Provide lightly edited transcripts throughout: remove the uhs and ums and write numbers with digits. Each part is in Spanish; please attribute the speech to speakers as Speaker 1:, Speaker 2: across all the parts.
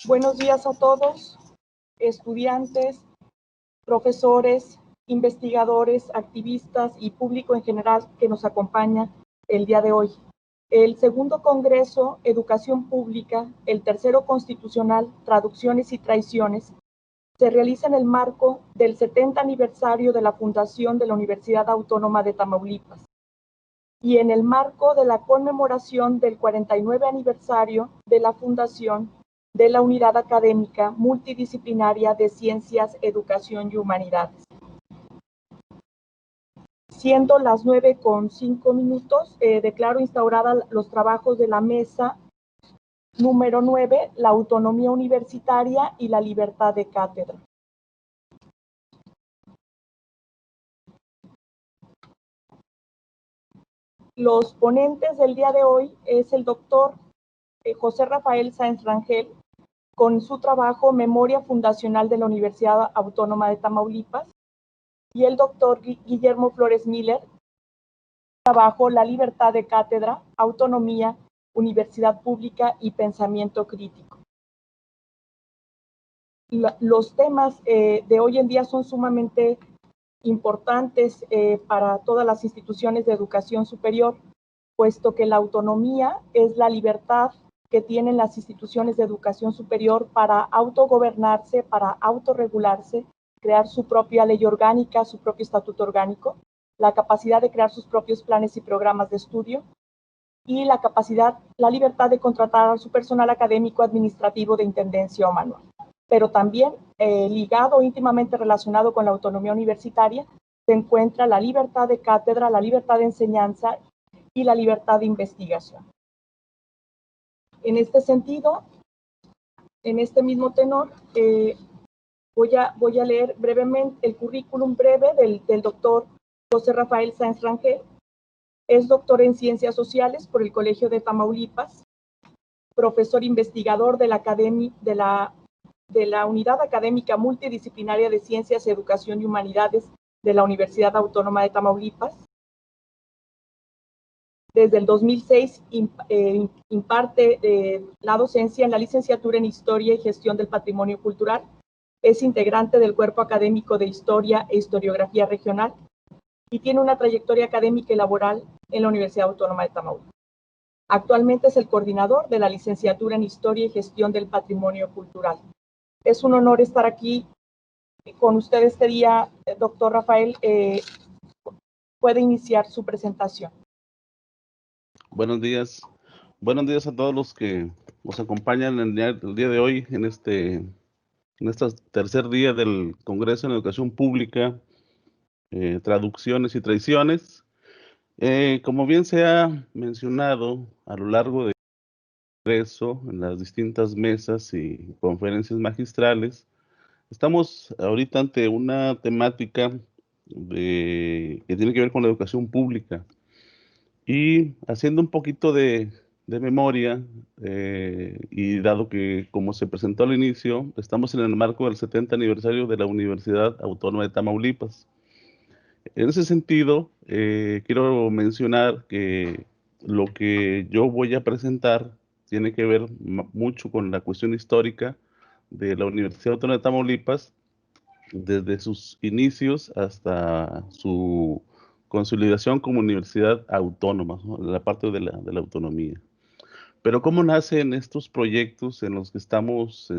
Speaker 1: Buenos días a todos, estudiantes, profesores, investigadores, activistas y público en general que nos acompaña el día de hoy. El segundo Congreso Educación Pública, el tercero constitucional Traducciones y Traiciones, se realiza en el marco del 70 aniversario de la fundación de la Universidad Autónoma de Tamaulipas y en el marco de la conmemoración del 49 aniversario de la fundación de la Unidad Académica Multidisciplinaria de Ciencias, Educación y Humanidades. Siendo las 9:05, declaro instaurada los trabajos de la mesa número 9, la autonomía universitaria y la libertad de cátedra. Los ponentes del día de hoy es el doctor José Rafael Sáenz Rangel, con su trabajo Memoria Fundacional de la Universidad Autónoma de Tamaulipas, y el doctor Guillermo Flores Miller, trabajo La libertad de cátedra, autonomía, universidad pública y pensamiento crítico. Los temas de hoy en día son sumamente importantes para todas las instituciones de educación superior, puesto que la autonomía es la libertad que tienen las instituciones de educación superior para autogobernarse, para autorregularse, crear su propia ley orgánica, su propio estatuto orgánico, la capacidad de crear sus propios planes y programas de estudio y la libertad de contratar a su personal académico, administrativo, de intendencia o manual. Pero también ligado, íntimamente relacionado con la autonomía universitaria, se encuentra la libertad de cátedra, la libertad de enseñanza y la libertad de investigación. En este sentido, en este mismo tenor, voy a leer brevemente el currículum breve del doctor José Rafael Sáenz Rangel. Es doctor en Ciencias Sociales por el Colegio de Tamaulipas, profesor investigador de la Unidad Académica Multidisciplinaria de Ciencias, Educación y Humanidades de la Universidad Autónoma de Tamaulipas. Desde el 2006 imparte la docencia en la licenciatura en Historia y Gestión del Patrimonio Cultural. Es integrante del Cuerpo Académico de Historia e Historiografía Regional y tiene una trayectoria académica y laboral en la Universidad Autónoma de Tamaulipas. Actualmente es el coordinador de la licenciatura en Historia y Gestión del Patrimonio Cultural. Es un honor estar aquí con usted este día, doctor Rafael. Puede iniciar su presentación.
Speaker 2: Buenos días a todos los que nos acompañan el día de hoy en este tercer día del Congreso en Educación Pública, Traducciones y Traiciones. Como bien se ha mencionado a lo largo del Congreso, en las distintas mesas y conferencias magistrales, estamos ahorita ante una temática que tiene que ver con la educación pública. Y haciendo un poquito de memoria, y dado que, como se presentó al inicio, estamos en el marco del 70 aniversario de la Universidad Autónoma de Tamaulipas. En ese sentido, quiero mencionar que lo que yo voy a presentar tiene que ver mucho con la cuestión histórica de la Universidad Autónoma de Tamaulipas, desde sus inicios hasta su consolidación como universidad autónoma, ¿no? La parte de la autonomía. Pero ¿cómo nacen estos proyectos en los que estamos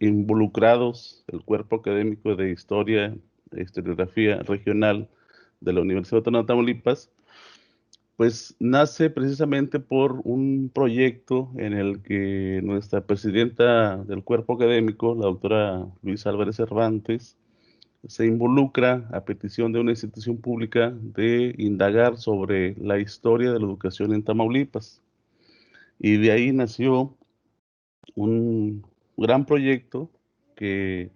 Speaker 2: involucrados, el cuerpo académico de Historia e Historiografía Regional de la Universidad Autónoma de Tamaulipas? Pues nace precisamente por un proyecto en el que nuestra presidenta del cuerpo académico, la doctora Luisa Álvarez Cervantes, se involucra a petición de una institución pública de indagar sobre la historia de la educación en Tamaulipas. Y de ahí nació un gran proyecto que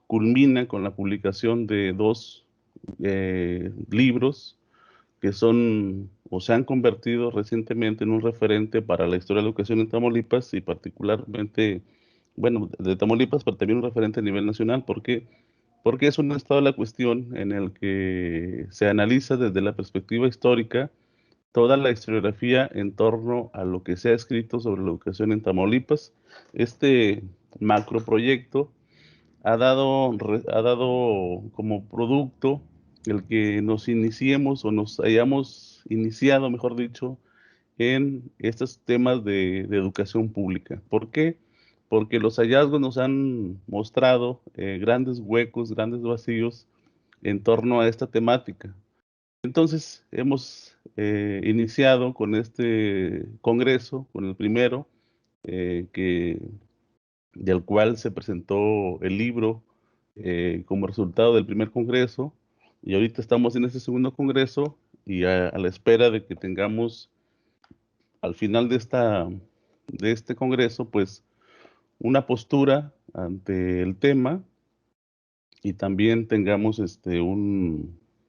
Speaker 2: culmina con la publicación de dos libros que son o se han convertido recientemente en un referente para la historia de la educación en Tamaulipas y particularmente, bueno, de Tamaulipas, pero también un referente a nivel nacional. ¿Por qué? Porque es un estado de la cuestión en el que se analiza desde la perspectiva histórica toda la historiografía en torno a lo que se ha escrito sobre la educación en Tamaulipas. Este macroproyecto ha dado como producto el que nos iniciemos o nos hayamos iniciado, mejor dicho, en estos temas de educación pública. ¿Por qué? Porque los hallazgos nos han mostrado grandes huecos, grandes vacíos en torno a esta temática. Entonces, hemos iniciado con este congreso, con el primero, del cual se presentó el libro como resultado del primer congreso, y ahorita estamos en este segundo congreso y a la espera de que tengamos al final de este congreso, pues una postura ante el tema y también tengamos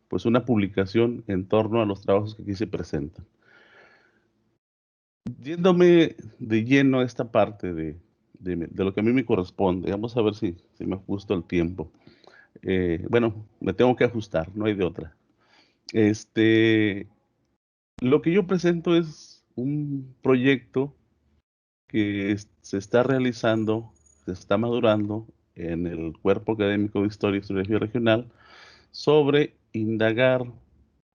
Speaker 2: pues una publicación en torno a los trabajos que aquí se presentan. Yéndome de lleno a esta parte de lo que a mí me corresponde, vamos a ver si me ajusto al tiempo. Bueno, me tengo que ajustar, no hay de otra. Lo que yo presento es un proyecto que se está realizando, se está madurando en el Cuerpo Académico de Historia y Historiografía Regional sobre indagar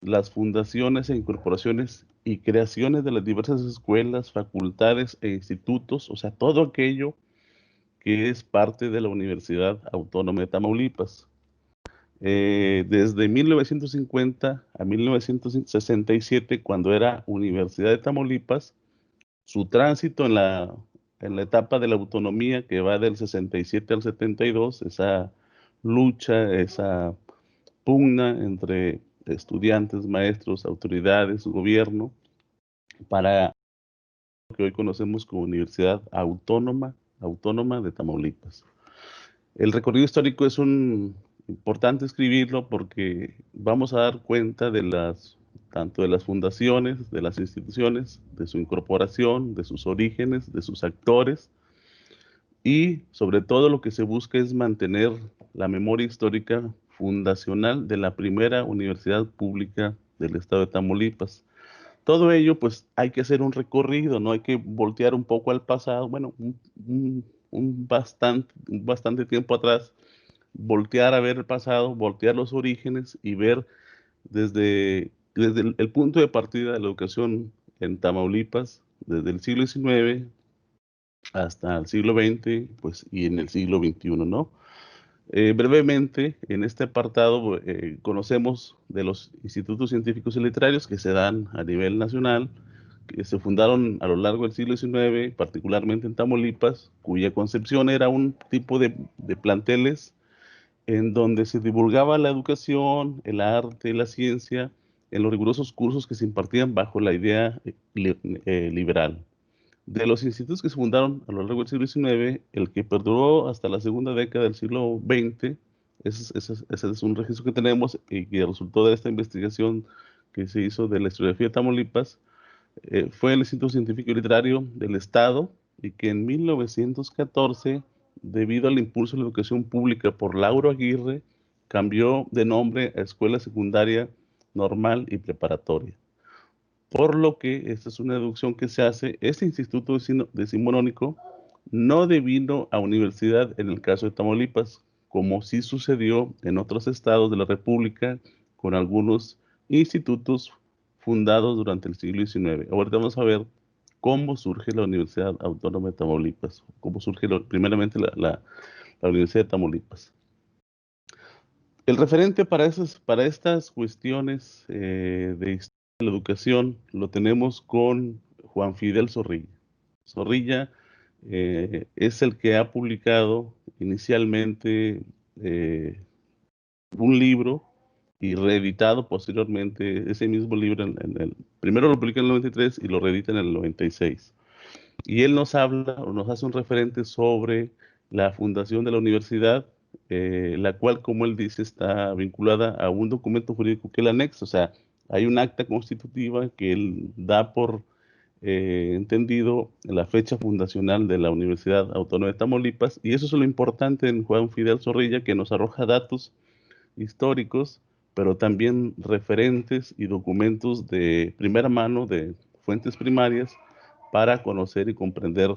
Speaker 2: las fundaciones e incorporaciones y creaciones de las diversas escuelas, facultades e institutos, o sea, todo aquello que es parte de la Universidad Autónoma de Tamaulipas. Desde 1950 a 1967, cuando era Universidad de Tamaulipas, su tránsito en la etapa de la autonomía que va del 67 al 72, esa lucha, esa pugna entre estudiantes, maestros, autoridades, gobierno, para lo que hoy conocemos como Universidad Autónoma de Tamaulipas. El recorrido histórico es importante escribirlo porque vamos a dar cuenta tanto de las fundaciones, de las instituciones, de su incorporación, de sus orígenes, de sus actores, y sobre todo lo que se busca es mantener la memoria histórica fundacional de la primera universidad pública del estado de Tamaulipas. Todo ello, pues hay que hacer un recorrido, no hay que voltear un poco al pasado, bueno, un bastante tiempo atrás, voltear a ver el pasado, voltear los orígenes y ver desde el punto de partida de la educación en Tamaulipas, desde el siglo XIX hasta el siglo XX, pues, y en el siglo XXI, ¿no? Brevemente, en este apartado conocemos de los institutos científicos y literarios que se dan a nivel nacional, que se fundaron a lo largo del siglo XIX, particularmente en Tamaulipas, cuya concepción era un tipo de planteles en donde se divulgaba la educación, el arte, la ciencia, en los rigurosos cursos que se impartían bajo la idea liberal. De los institutos que se fundaron a lo largo del siglo XIX, el que perduró hasta la segunda década del siglo XX, ese es un registro que tenemos y que resultó de esta investigación que se hizo de la historiografía de Tamaulipas, fue el Instituto Científico y Literario del Estado, y que en 1914, debido al impulso de la educación pública por Lauro Aguirre, cambió de nombre a Escuela Secundaria Normal y Preparatoria. Por lo que, esta es una deducción que se hace, este instituto decimonónico no devino a universidad en el caso de Tamaulipas, como sí sucedió en otros estados de la República con algunos institutos fundados durante el siglo XIX. Ahorita vamos a ver cómo surge la Universidad Autónoma de Tamaulipas, cómo surge primeramente la Universidad de Tamaulipas. El referente para estas cuestiones de historia de la educación lo tenemos con Juan Fidel Zorrilla. Zorrilla es el que ha publicado inicialmente un libro y reeditado posteriormente ese mismo libro. Primero lo publica en el 93 y lo reedita en el 96. Y él nos habla o nos hace un referente sobre la fundación de la universidad, la cual, como él dice, está vinculada a un documento jurídico que él anexa. O sea, hay un acta constitutiva que él da por entendido la fecha fundacional de la Universidad Autónoma de Tamaulipas, y eso es lo importante en Juan Fidel Zorrilla, que nos arroja datos históricos pero también referentes y documentos de primera mano de fuentes primarias para conocer y comprender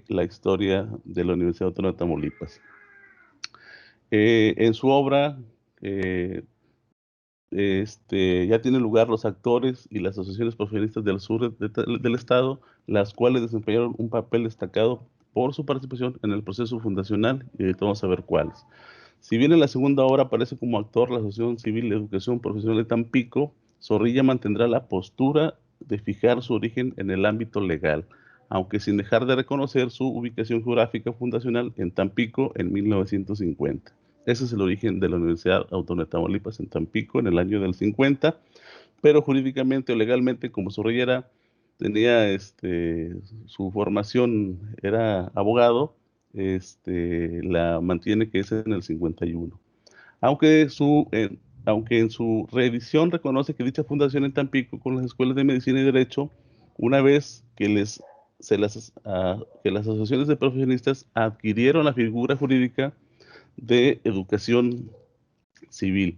Speaker 2: la historia de la Universidad Autónoma de Tamaulipas. En su obra ya tienen lugar los actores y las asociaciones profesionistas del sur del estado, las cuales desempeñaron un papel destacado por su participación en el proceso fundacional, y ahorita vamos a ver cuáles. Si bien en la segunda obra aparece como actor la Asociación Civil de Educación Profesional de Tampico, Zorrilla mantendrá la postura de fijar su origen en el ámbito legal, aunque sin dejar de reconocer su ubicación geográfica fundacional en Tampico en 1950. Ese es el origen de la Universidad Autónoma de Tamaulipas en Tampico en el año del 50, pero jurídicamente o legalmente, como Zorrilla tenía su formación, era abogado, la mantiene que es en el 51. Aunque, aunque en su reedición reconoce que dicha fundación en Tampico con las escuelas de medicina y derecho, una vez que que las asociaciones de profesionistas adquirieron la figura jurídica de educación civil.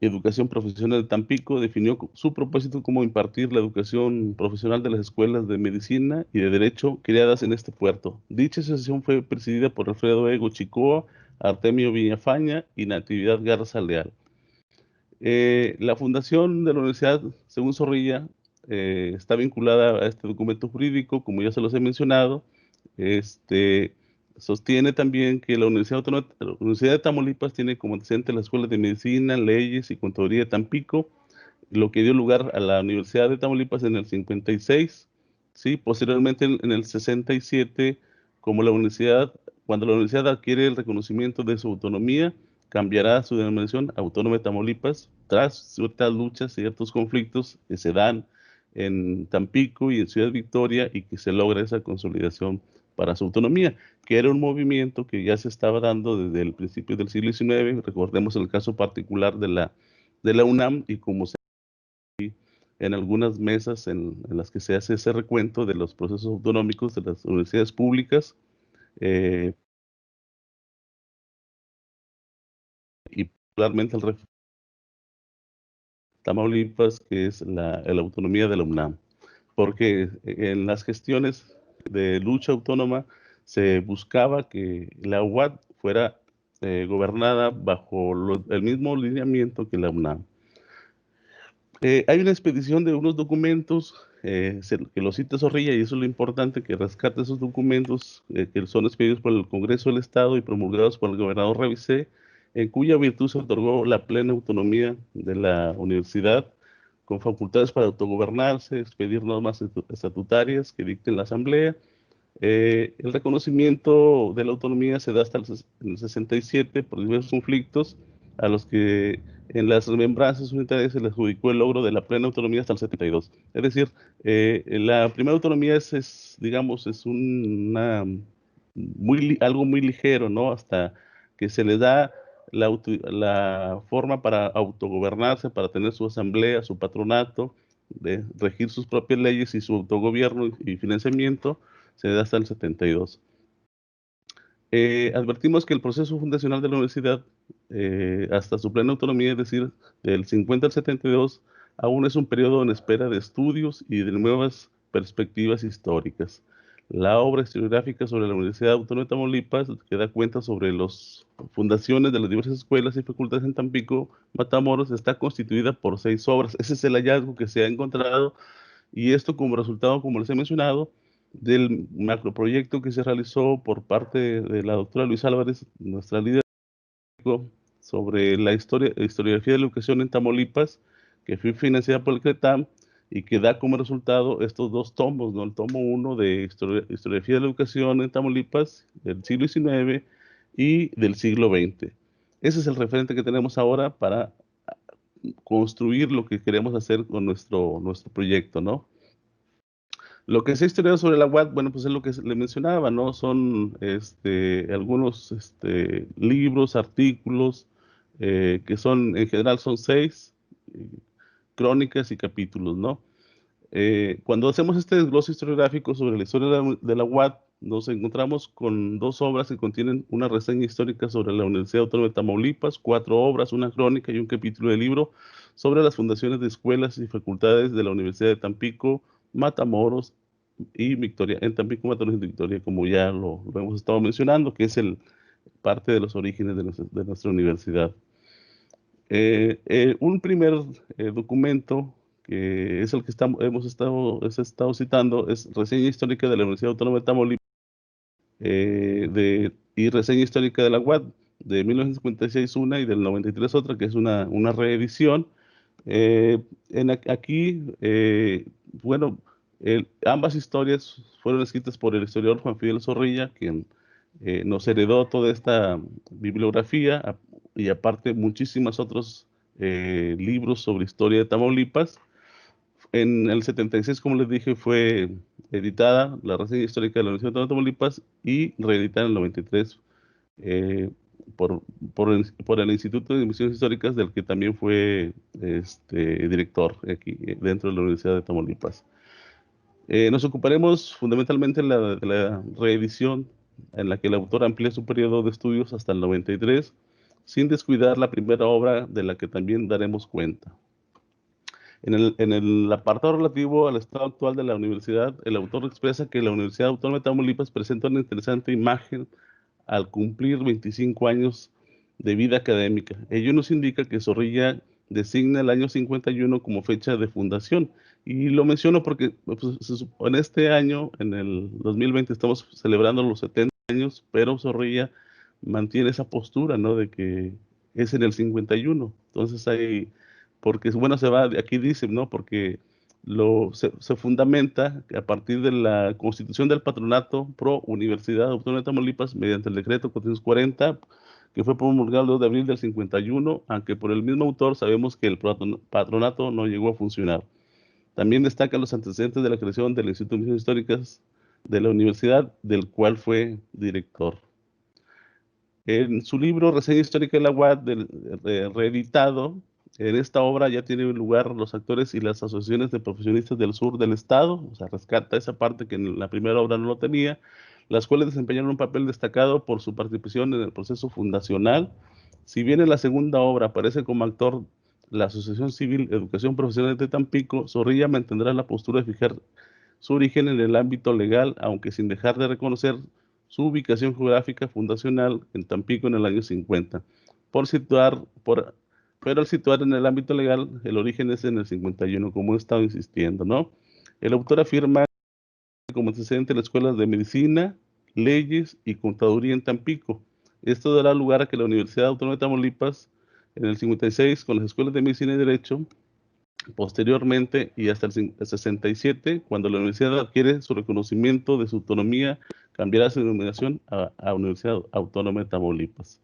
Speaker 2: Educación Profesional de Tampico definió su propósito como impartir la educación profesional de las escuelas de medicina y de derecho creadas en este puerto. Dicha asociación fue presidida por Alfredo Ego Chicoa, Artemio Villafaña y Natividad Garza Leal. La fundación de la universidad, según Zorrilla, está vinculada a este documento jurídico, como ya se los he mencionado. Sostiene también que la Universidad de Tamaulipas tiene como antecedente la Escuela de Medicina, Leyes y Contaduría de Tampico, lo que dio lugar a la Universidad de Tamaulipas en el 56, ¿sí? Posteriormente en el 67, como cuando la universidad adquiere el reconocimiento de su autonomía, cambiará su denominación Autónoma de Tamaulipas tras ciertas luchas, ciertos conflictos que se dan en Tampico y en Ciudad Victoria, y que se logra esa consolidación para su autonomía, que era un movimiento que ya se estaba dando desde el principio del siglo XIX. Recordemos el caso particular de la UNAM, y como se en algunas mesas en las que se hace ese recuento de los procesos autonómicos de las universidades públicas, y particularmente el Tamaulipas, que es la autonomía de la UNAM, porque en las gestiones de lucha autónoma se buscaba que la UAT fuera gobernada bajo el mismo lineamiento que la UNAM. Hay una expedición de unos documentos que lo cita Zorrilla, y eso es lo importante, que rescate esos documentos que son expedidos por el Congreso del Estado y promulgados por el gobernador Revisé, en cuya virtud se otorgó la plena autonomía de la universidad, con facultades para autogobernarse, expedir normas estatutarias que dicten la Asamblea. El reconocimiento de la autonomía se da hasta el 67 por diversos conflictos, a los que en las remembranzas unitarias se les adjudicó el logro de la plena autonomía hasta el 72. Es decir, la primera autonomía digamos, es algo muy ligero, ¿no? Hasta que se le da la forma para autogobernarse, para tener su asamblea, su patronato, de regir sus propias leyes y su autogobierno y financiamiento, se da hasta el 72. Advertimos que el proceso fundacional de la universidad, hasta su plena autonomía, es decir, del 50 al 72, aún es un periodo en espera de estudios y de nuevas perspectivas históricas. La obra historiográfica sobre la Universidad Autónoma de Tamaulipas, que da cuenta sobre las fundaciones de las diversas escuelas y facultades en Tampico, Matamoros, está constituida por 6 obras. Ese es el hallazgo que se ha encontrado, y esto como resultado, como les he mencionado, del macroproyecto que se realizó por parte de la doctora Luisa Álvarez, nuestra líder, sobre la historiografía de la educación en Tamaulipas, que fue financiada por el CRETAM, y que da como resultado estos 2 tomos, ¿no? El tomo 1 de historiografía de la educación en Tamaulipas del siglo XIX y del siglo XX. Ese es el referente que tenemos ahora para construir lo que queremos hacer con nuestro proyecto, ¿no? Lo que se ha estudiado sobre la UAT, bueno, pues es lo que le mencionaba, ¿no? Son algunos libros, artículos, que en general son 6, crónicas y capítulos, ¿no? Cuando hacemos este desglose historiográfico sobre la historia de la UAT, nos encontramos con 2 obras que contienen una reseña histórica sobre la Universidad Autónoma de Tamaulipas, 4 obras, una crónica y un capítulo de libro sobre las fundaciones de escuelas y facultades de la Universidad de Tampico, Matamoros y Victoria, en Tampico, Matamoros y Victoria, como ya lo hemos estado mencionando, que es parte de los orígenes de nuestra universidad. Un primer documento, que es el que hemos estado citando, es Reseña Histórica de la Universidad Autónoma de Tamaulipas y Reseña Histórica de la UAD, de 1956 una y del 93 otra, que es una reedición. Aquí, bueno, ambas historias fueron escritas por el historiador Juan Fidel Zorrilla, quien nos heredó toda esta bibliografía y aparte muchísimos otros libros sobre historia de Tamaulipas. En el 76, como les dije, fue editada la reseña histórica de la Universidad de Tamaulipas y reeditada en el 93 eh, por el Instituto de Misiones Históricas, del que también fue director aquí dentro de la Universidad de Tamaulipas. Nos ocuparemos fundamentalmente de la reedición en la que el autor amplía su periodo de estudios hasta el 93, sin descuidar la primera obra de la que también daremos cuenta. En el apartado relativo al estado actual de la universidad, el autor expresa que la Universidad Autónoma de Tamaulipas presenta una interesante imagen al cumplir 25 años de vida académica. Ello nos indica que Zorrilla designa el año 51 como fecha de fundación. Y lo menciono porque pues, en este año, en el 2020, estamos celebrando los 70 años, pero Zorrilla mantiene esa postura, ¿no? De que es en el 51. Entonces hay, porque bueno, aquí dice, ¿no? Porque se fundamenta a partir de la constitución del patronato pro Universidad Autónoma de Tamaulipas mediante el decreto 440, que fue promulgado el 2 de abril del 51, aunque por el mismo autor sabemos que el patronato no llegó a funcionar. También destaca los antecedentes de la creación del Instituto de Misiones Históricas de la universidad, del cual fue director. En su libro Reseña Histórica de la UAD, reeditado, en esta obra ya tienen lugar los actores y las asociaciones de profesionistas del sur del estado, o sea, rescata esa parte que en la primera obra no lo tenía, las cuales desempeñaron un papel destacado por su participación en el proceso fundacional. Si bien en la segunda obra aparece como actor la Asociación Civil Educación Profesional de Tampico, Zorrilla mantendrá la postura de fijar su origen en el ámbito legal, aunque sin dejar de reconocer su ubicación geográfica fundacional en Tampico en el año 50. Pero al situar en el ámbito legal, el origen es en el 51, como he estado insistiendo, ¿no? El autor afirma como antecedente las escuelas de medicina, leyes y contaduría en Tampico. Esto dará lugar a que la Universidad Autónoma de Tamaulipas, en el 56, con las escuelas de medicina y derecho, posteriormente y hasta el 67, cuando la universidad adquiere su reconocimiento de su autonomía, cambiará su denominación a Universidad Autónoma de Tamaulipas.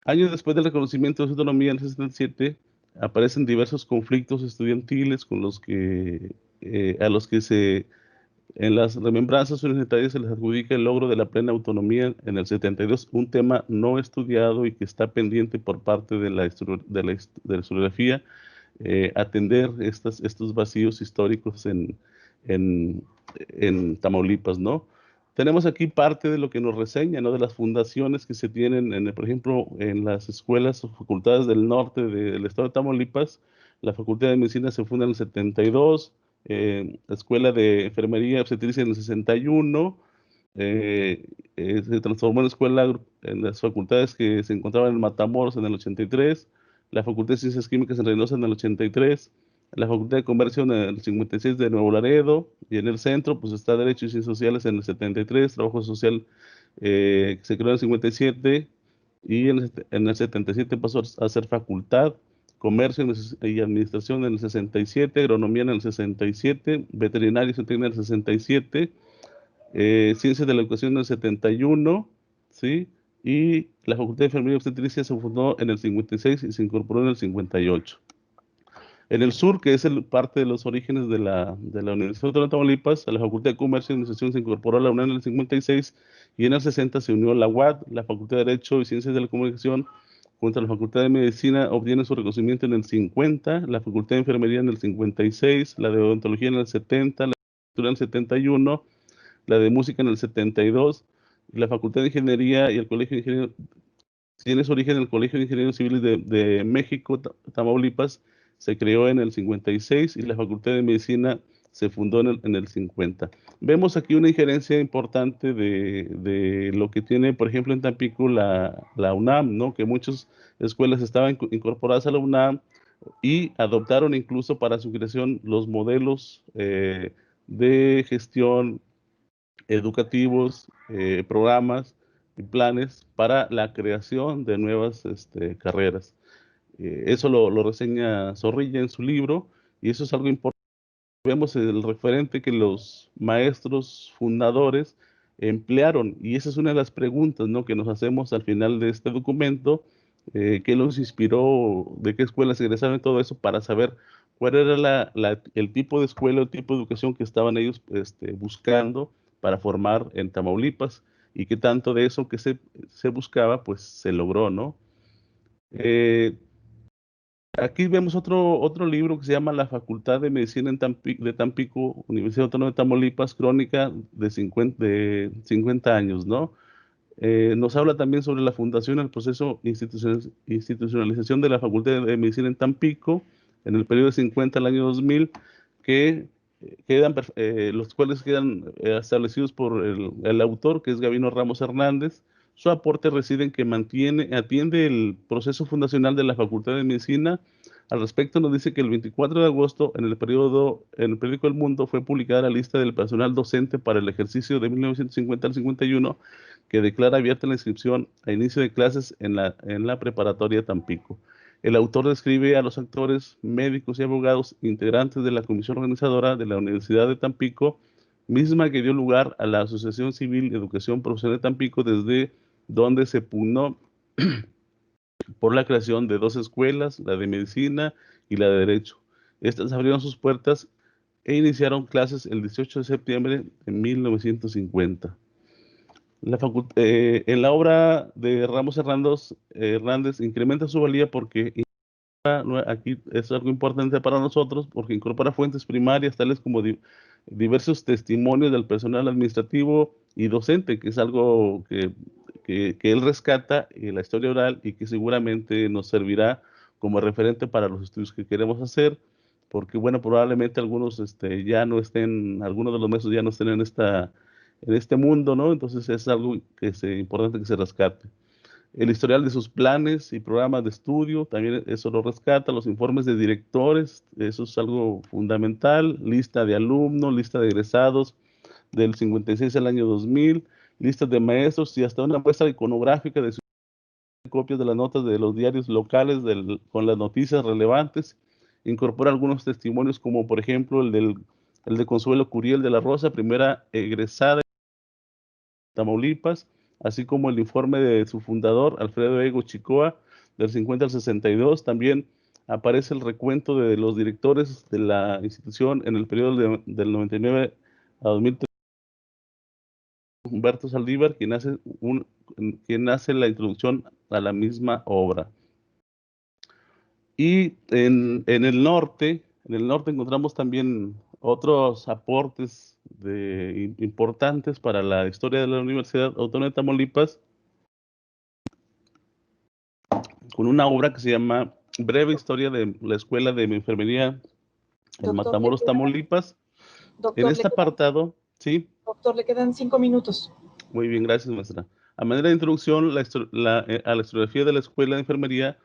Speaker 2: Años después del reconocimiento de su autonomía en el 67, aparecen diversos conflictos estudiantiles con a los que en las remembranzas universitarias se les adjudica el logro de la plena autonomía en el 72, un tema no estudiado y que está pendiente por parte de la historiografía, atender estos vacíos históricos en Tamaulipas, ¿no? Tenemos aquí parte de lo que nos reseña, ¿no? De las fundaciones que se tienen, por ejemplo, en las escuelas o facultades del norte del estado de Tamaulipas. La Facultad de Medicina se funda en el 72, la Escuela de Enfermería y Obstetricia en el 61, se transformó en escuela en las facultades que se encontraban en Matamoros en el 83, la Facultad de Ciencias Químicas en Reynosa en el 83, la Facultad de Comercio en el 56 de Nuevo Laredo, y en el centro pues está Derecho y Ciencias Sociales en el 73, Trabajo Social que se creó en el 57, y en el 77 pasó a ser facultad, Comercio y Administración en el 67, Agronomía en el 67, Veterinaria y Zootecnia en el 67, Ciencias de la Educación en el 71, ¿sí? Y la Facultad de Enfermería y Obstetricia se fundó en el 56 y se incorporó en el 58. En el sur, que es parte de los orígenes de la Universidad Autónoma de Tamaulipas, la Facultad de Comercio y Administración se incorporó a la UNAM en el 56 y en el 60 se unió a la UAD, la Facultad de Derecho y Ciencias de la Comunicación, junto a la Facultad de Medicina obtiene su reconocimiento en el 50, la Facultad de Enfermería en el 56, la de Odontología en el 70, la de Arquitectura en el 71, la de música en el 72, y la Facultad de Ingeniería y el Colegio de Ingenieros, tiene su origen en el Colegio de Ingenieros Civiles de México, Tamaulipas, se creó en el 56 y la Facultad de Medicina se fundó en el 50. Vemos aquí una injerencia importante de lo que tiene, por ejemplo, en Tampico la UNAM, ¿no? Que muchas escuelas estaban incorporadas a la UNAM y adoptaron incluso para su creación los modelos de gestión educativos, programas y planes para la creación de nuevas carreras. Eso lo reseña Zorrilla en su libro y eso es algo importante. Vemos el referente que los maestros fundadores emplearon y esa es una de las preguntas, ¿no?, que nos hacemos al final de este documento. ¿Qué los inspiró? ¿De qué escuelas egresaron? Y todo eso para saber cuál era el tipo de escuela, el tipo de educación que estaban ellos buscando para formar en Tamaulipas y qué tanto de eso que se buscaba pues se logró, ¿no? Eh, Aquí vemos otro libro que se llama La Facultad de Medicina de Tampico, Universidad Autónoma de Tamaulipas, crónica de 50 años, ¿no? Nos habla también sobre la fundación, el proceso institucionalización de la Facultad de Medicina en Tampico, en el periodo de 50 al año 2000, que los cuales quedan establecidos por el autor, que es Gabino Ramos Hernández. Su aporte reside en que atiende el proceso fundacional de la Facultad de Medicina. Al respecto nos dice que el 24 de agosto, en el periódico El Mundo, fue publicada la lista del personal docente para el ejercicio de 1950 al 51, que declara abierta la inscripción a inicio de clases en la preparatoria Tampico. El autor describe a los actores, médicos y abogados integrantes de la comisión organizadora de la Universidad de Tampico, misma que dio lugar a la Asociación Civil de Educación Profesional de Tampico, desde donde se pugnó por la creación de dos escuelas, la de medicina y la de derecho. Estas abrieron sus puertas e iniciaron clases el 18 de septiembre de 1950. En la obra de Ramos Hernández incrementa su valía porque aquí es algo importante para nosotros, porque incorpora fuentes primarias tales como diversos testimonios del personal administrativo y docente, que es algo que él rescata en la historia oral y que seguramente nos servirá como referente para los estudios que queremos hacer, porque bueno, probablemente algunos ya no estén, algunos de los maestros ya no estén en este mundo, ¿no? Entonces es algo que es importante que se rescate. El historial de sus planes y programas de estudio, también eso lo rescata, los informes de directores, eso es algo fundamental, lista de alumnos, lista de egresados del 56 al año 2000, listas de maestros y hasta una muestra iconográfica de sus copias de las notas de los diarios locales con las noticias relevantes. Incorpora algunos testimonios como por ejemplo el de Consuelo Curiel de la Rosa, primera egresada de Tamaulipas, así como el informe de su fundador, Alfredo Ego Chicoa, del 50 al 62. También aparece el recuento de los directores de la institución en el periodo del 99 a 2003. Humberto Saldívar, quien hace la introducción a la misma obra. Y en el norte encontramos también otros aportes importantes para la historia de la Universidad Autónoma de Tamaulipas, con una obra que se llama Breve Historia de la Escuela de Enfermería en
Speaker 1: Doctor,
Speaker 2: Matamoros, Tamaulipas. En este apartado, sí.
Speaker 1: Doctor, le quedan 5 minutos.
Speaker 2: Muy bien, gracias, maestra. A manera de introducción a la historiografía de la Escuela de Enfermería,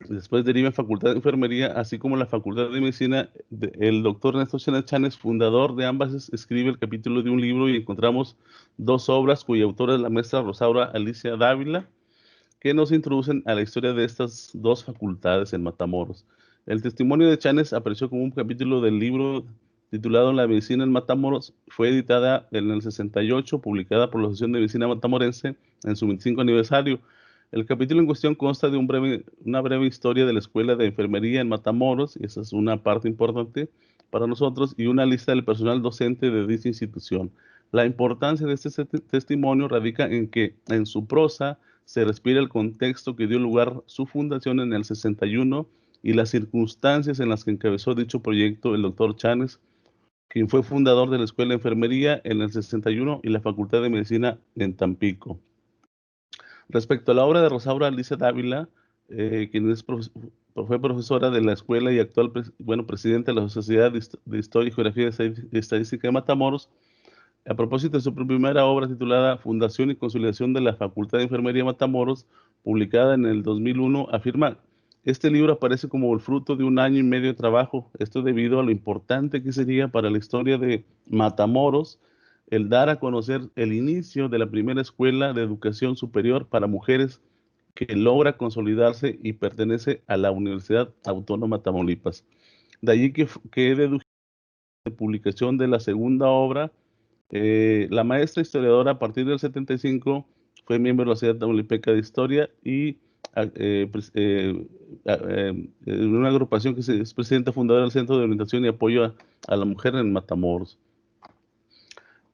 Speaker 2: después deriva en Facultad de Enfermería, así como la Facultad de Medicina. El doctor Ernesto Chanes, fundador de ambas, escribe el capítulo de un libro y encontramos dos obras cuya autora es la maestra Rosaura Alicia Dávila, que nos introducen a la historia de estas dos facultades en Matamoros. El testimonio de Chanes apareció como un capítulo del libro titulado La medicina en Matamoros. Fue editada en el 68, publicada por la Asociación de Medicina Matamorense en su 25 aniversario. El capítulo en cuestión consta de una breve historia de la Escuela de Enfermería en Matamoros, y esa es una parte importante para nosotros, y una lista del personal docente de dicha institución. La importancia de este testimonio radica en que en su prosa se respira el contexto que dio lugar a su fundación en el 61 y las circunstancias en las que encabezó dicho proyecto el doctor Chanes, quien fue fundador de la Escuela de Enfermería en el 61 y la Facultad de Medicina en Tampico. Respecto a la obra de Rosaura Alicia Dávila, quien fue profesora de la escuela y actual presidenta de la Sociedad de Historia y Geografía y Estadística de Matamoros, a propósito de su primera obra titulada Fundación y Consolidación de la Facultad de Enfermería de Matamoros, publicada en el 2001, afirma: este libro aparece como el fruto de 1 año y medio de trabajo. Esto debido a lo importante que sería para la historia de Matamoros el dar a conocer el inicio de la primera escuela de educación superior para mujeres que logra consolidarse y pertenece a la Universidad Autónoma de Tamaulipas. De allí que deduje la publicación de la segunda obra. La maestra historiadora, a partir del 75, fue miembro de la Sociedad Tamaulipeca de Historia y una agrupación que es presidenta fundadora del Centro de Orientación y Apoyo a la Mujer en Matamoros.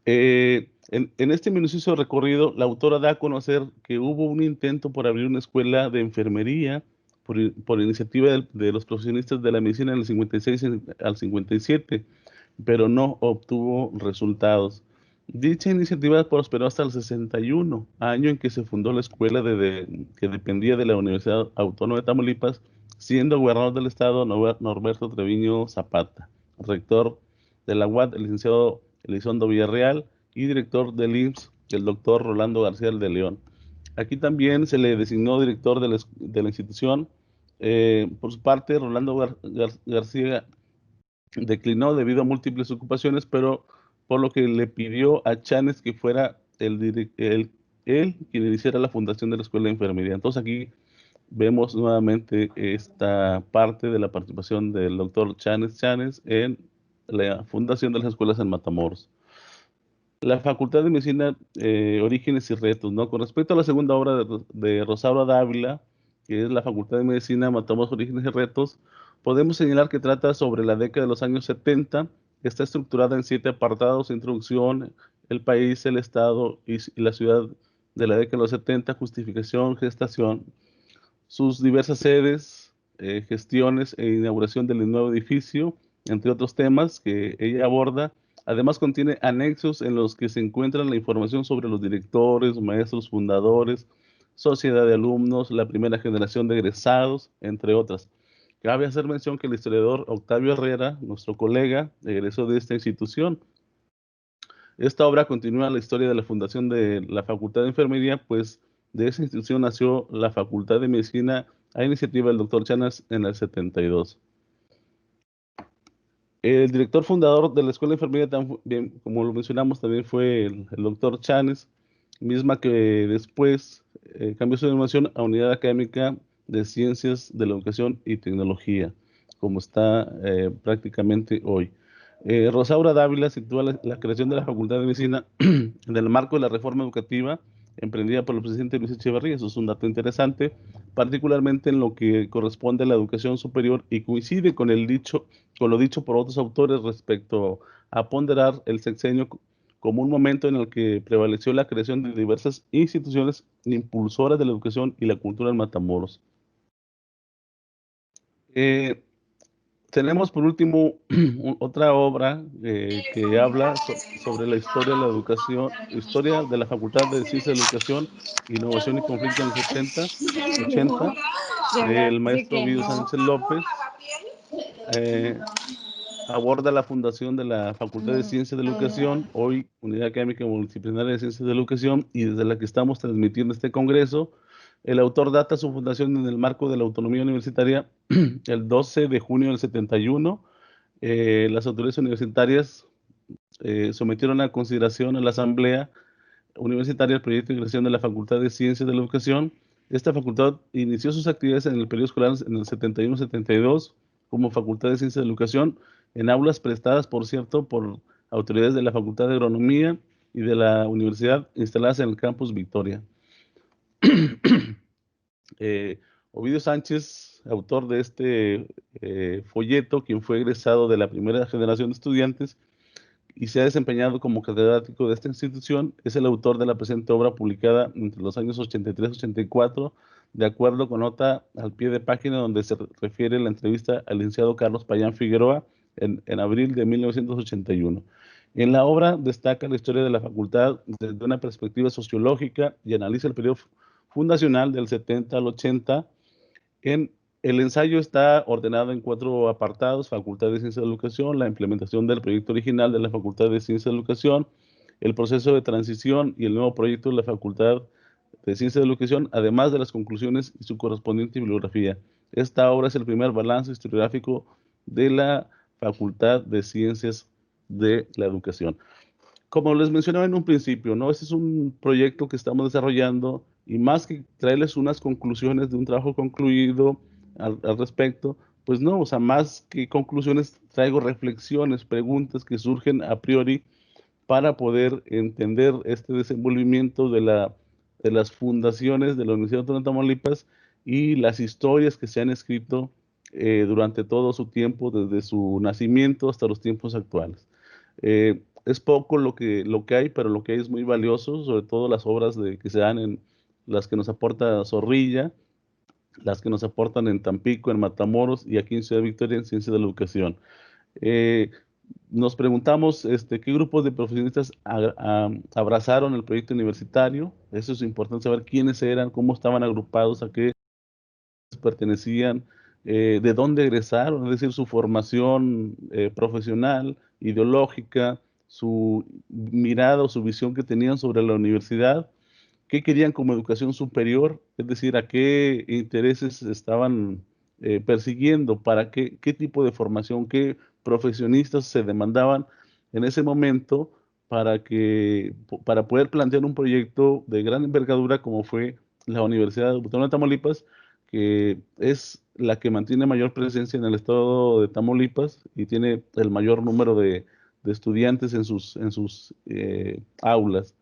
Speaker 2: En este minucioso recorrido, la autora da a conocer que hubo un intento por abrir una escuela de enfermería por iniciativa de los profesionistas de la medicina en el 56 al 57, pero no obtuvo resultados. Dicha iniciativa prosperó hasta el 61, año en que se fundó la escuela que dependía de la Universidad Autónoma de Tamaulipas, siendo gobernador del estado Norberto Treviño Zapata, rector de la UAT, el licenciado Elizondo Villarreal, y director del IMSS, el doctor Rolando García de León. Aquí también se le designó director de la institución. Por su parte, Rolando García declinó debido a múltiples ocupaciones, pero por lo que le pidió a Chanes que fuera él quien iniciara la fundación de la Escuela de Enfermería. Entonces aquí vemos nuevamente esta parte de la participación del doctor Chanes en la fundación de las escuelas en Matamoros. La Facultad de Medicina, Orígenes y Retos, ¿no? Con respecto a la segunda obra de Rosaura Dávila, que es la Facultad de Medicina, Matamoros, Orígenes y Retos, podemos señalar que trata sobre la década de los años 70, está estructurada en 7 apartados: introducción, el país, el estado y la ciudad de la década de los 70, justificación, gestación, sus diversas sedes, gestiones e inauguración del nuevo edificio, entre otros temas que ella aborda. Además contiene anexos en los que se encuentra la información sobre los directores, maestros fundadores, sociedad de alumnos, la primera generación de egresados, entre otras. Cabe hacer mención que el historiador Octavio Herrera, nuestro colega, egresó de esta institución. Esta obra continúa la historia de la fundación de la Facultad de Enfermería, pues de esa institución nació la Facultad de Medicina a iniciativa del doctor Chanes en el 72. El director fundador de la Escuela de Enfermería, también, como lo mencionamos, también fue el doctor Chanes, misma que después cambió su denominación a Unidad Académica de Ciencias de la Educación y Tecnología, como está prácticamente hoy. Rosaura Dávila sitúa la creación de la Facultad de Medicina en el marco de la reforma educativa emprendida por el presidente Luis Echeverría. Eso es un dato interesante, particularmente en lo que corresponde a la educación superior, y coincide con lo dicho por otros autores respecto a ponderar el sexenio como un momento en el que prevaleció la creación de diversas instituciones impulsoras de la educación y la cultura en Matamoros. Tenemos por último otra obra que habla sobre la historia de la educación, historia de la Facultad de Ciencias de la Educación, Innovación y Conflicto en los 80, del maestro Guido Sánchez López. Aborda la fundación de la Facultad de Ciencias de la Educación, hoy Unidad Académica Multidisciplinaria de Ciencias de la Educación, y desde la que estamos transmitiendo este congreso. El autor data su fundación en el marco de la autonomía universitaria el 12 de junio del 71. Las autoridades universitarias sometieron a consideración a la Asamblea Universitaria el proyecto de creación de la Facultad de Ciencias de la Educación. Esta facultad inició sus actividades en el periodo escolar en el 71-72 como Facultad de Ciencias de la Educación, en aulas prestadas, por cierto, por autoridades de la Facultad de Agronomía y de la Universidad, instaladas en el campus Victoria. Ovidio Sánchez, autor de este folleto, quien fue egresado de la primera generación de estudiantes y se ha desempeñado como catedrático de esta institución, es el autor de la presente obra publicada entre los años 83 y 84, de acuerdo con nota al pie de página donde se refiere la entrevista al licenciado Carlos Payán Figueroa, en abril de 1981. En la obra destaca la historia de la facultad desde una perspectiva sociológica y analiza el periodo fundacional del 70 al 80. El ensayo está ordenado en 4 apartados: Facultad de Ciencias de la Educación, la implementación del proyecto original de la Facultad de Ciencias de la Educación, el proceso de transición y el nuevo proyecto de la Facultad de Ciencias de la Educación, además de las conclusiones y su correspondiente bibliografía. Esta obra es el primer balance historiográfico de la Facultad de Ciencias de la Educación. Como les mencionaba en un principio, ¿no? Este es un proyecto que estamos desarrollando y más que traerles unas conclusiones de un trabajo concluido al respecto, pues no, o sea, más que conclusiones, traigo reflexiones, preguntas que surgen a priori para poder entender este desenvolvimiento de las fundaciones de la Universidad Autónoma de Tamaulipas y las historias que se han escrito durante todo su tiempo, desde su nacimiento hasta los tiempos actuales. Es poco lo que hay, pero lo que hay es muy valioso, sobre todo las obras que se dan en las que nos aporta Zorrilla, las que nos aportan en Tampico, en Matamoros y aquí en Ciudad Victoria en Ciencia de la Educación. Eh, Nos preguntamos qué grupos de profesionistas abrazaron el proyecto universitario. Eso es importante saber quiénes eran, cómo estaban agrupados, a qué pertenecían, de dónde egresaron, es decir, su formación profesional, ideológica, su mirada o su visión que tenían sobre la universidad, qué querían como educación superior, es decir, a qué intereses estaban persiguiendo, para qué tipo de formación, qué profesionistas se demandaban en ese momento para poder plantear un proyecto de gran envergadura como fue la Universidad Autónoma de Tamaulipas, que es la que mantiene mayor presencia en el estado de Tamaulipas y tiene el mayor número de estudiantes en sus aulas.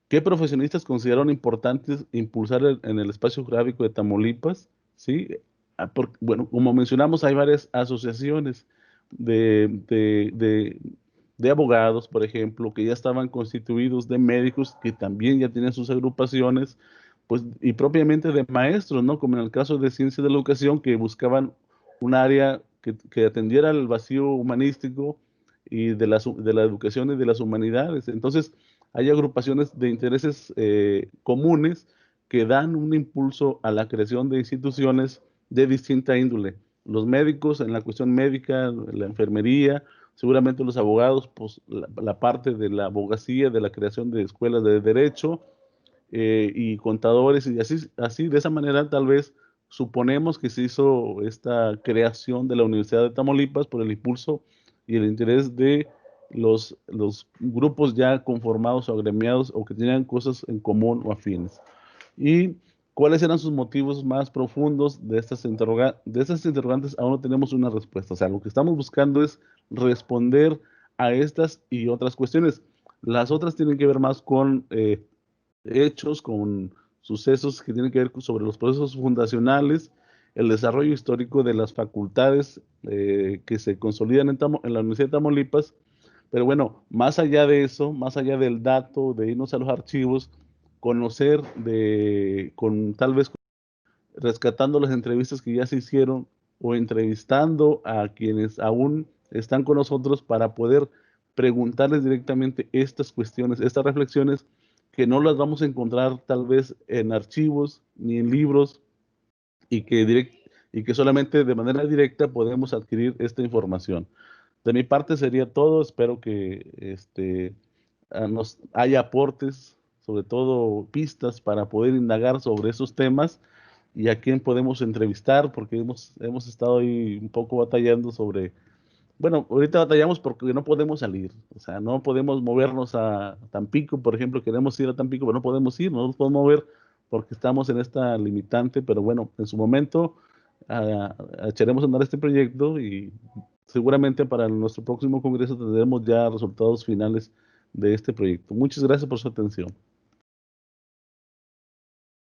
Speaker 2: ¿Qué profesionistas consideraron importantes impulsar en el espacio geográfico de Tamaulipas? ¿Sí? Bueno, como mencionamos, hay varias asociaciones de, de, de- de abogados, por ejemplo, que ya estaban constituidos, de médicos que también ya tienen sus agrupaciones, pues, y propiamente de maestros, ¿no? Como en el caso de Ciencias de la Educación, que buscaban un área que atendiera el vacío humanístico y de la educación y de las humanidades. Entonces, hay agrupaciones de intereses comunes que dan un impulso a la creación de instituciones de distinta índole. Los médicos en la cuestión médica, la enfermería, seguramente los abogados, pues la parte de la abogacía, de la creación de escuelas de derecho, y contadores, y así de esa manera tal vez suponemos que se hizo esta creación de la Universidad de Tamaulipas por el impulso y el interés de los grupos ya conformados o agremiados o que tenían cosas en común o afines. ¿Y cuáles eran sus motivos más profundos de estas interrogantes? Aún no tenemos una respuesta. O sea, lo que estamos buscando es responder a estas y otras cuestiones. Las otras tienen que ver más con hechos, con sucesos que tienen que ver sobre los procesos fundacionales, el desarrollo histórico de las facultades que se consolidan en la Universidad de Tamaulipas. Pero bueno, más allá de eso, más allá del dato, de irnos a los archivos, conocer tal vez rescatando las entrevistas que ya se hicieron o entrevistando a quienes aún están con nosotros para poder preguntarles directamente estas cuestiones, estas reflexiones que no las vamos a encontrar tal vez en archivos ni en libros y que solamente de manera directa podemos adquirir esta información. De mi parte sería todo. Espero que nos haya aportes, sobre todo pistas para poder indagar sobre esos temas y a quién podemos entrevistar, porque hemos estado ahí un poco batallando sobre, bueno, ahorita batallamos porque no podemos salir, o sea, no podemos movernos a Tampico, por ejemplo, queremos ir a Tampico, pero no podemos ir, no nos podemos mover porque estamos en esta limitante, pero bueno, en su momento echaremos a andar este proyecto y seguramente para nuestro próximo congreso tendremos ya resultados finales de este proyecto. Muchas gracias por su atención.